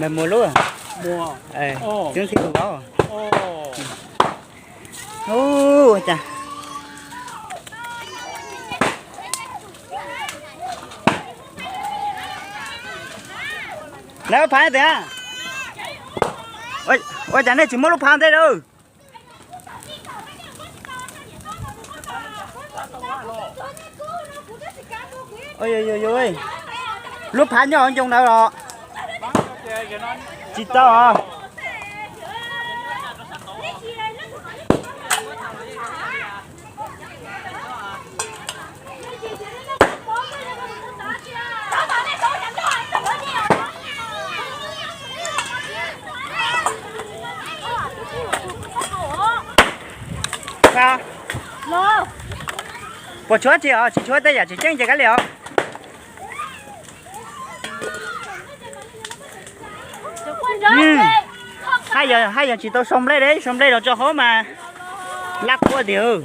mày mua luôn à? Mua. Chứng thị của báo. Chà. Nếu phải thế à? Ôi chẳng này chỉ một lúc phán thế đâu. Ôi. Lúc phán nhỏ trong đâu rồi? Chị tao à? Sao? Lô. Bộ chúa chị à? Chị chúa đây à? Chị chân chị cái liệu? Hai giờ chị tôi xông lấy đấy, xông lấy rồi cho hố mà lắc qua điều.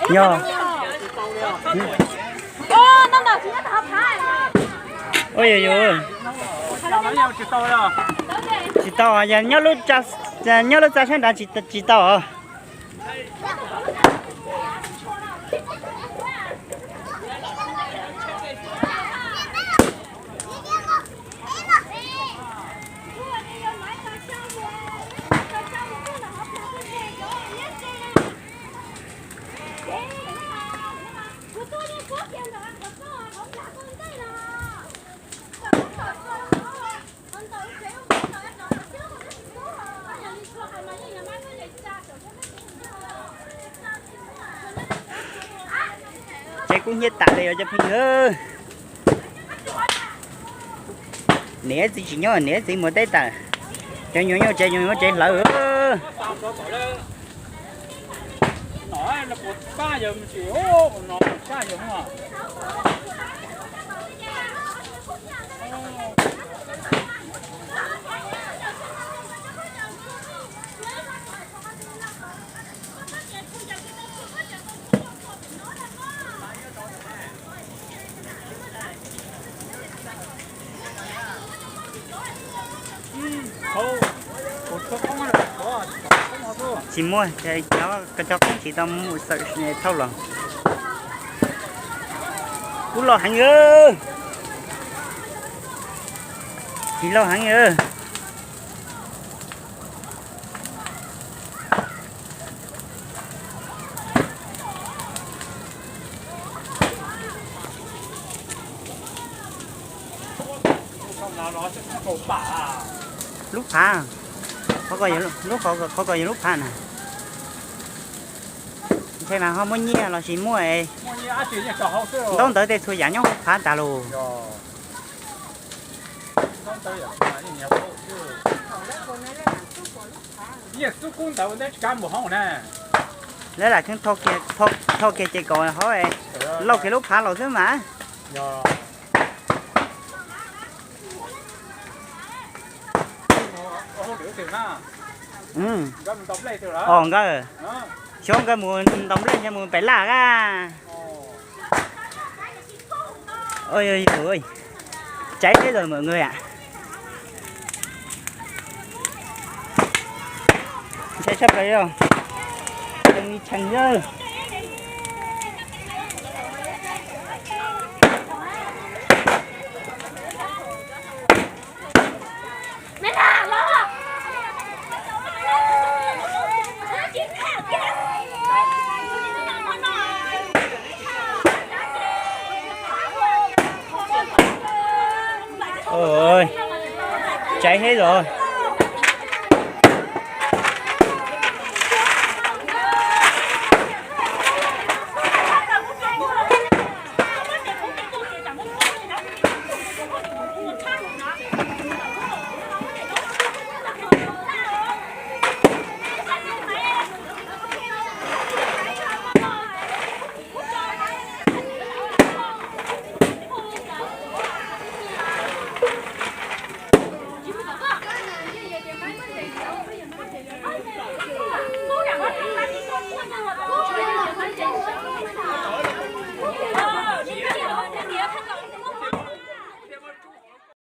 Nhờ. Ôi. Chị tao à? Nhớ lúc cha xem đã chị tao à? Chạy cũng nhiệt tại đây cho mình ơi. Né gì chỉ nhớ né gì một tay ta. Chạy nhau chạy lỡ. Nói là 3 giờ một chiều, nó 3 giờ mà. Chị mua thì nó cho con chị tao mua sợ thâu lần cú lo hàng ơi chị lo hàng ơi lúc phá có coi lúc có coi lúc phá nè thế mà không muốn nhia là chỉ mua ấy đón tới đây thôi giả nhau phá ta luôn lấy lại cái thô kia chỉ còn hỏi lâu cái lúc phá lâu thứ mà cái xuống cái mùa đóng lên cho mùa phải là ra ôi cháy thế rồi mọi người ạ cháy sắp đấy không đừng chẳng nhớ ôi cháy hết rồi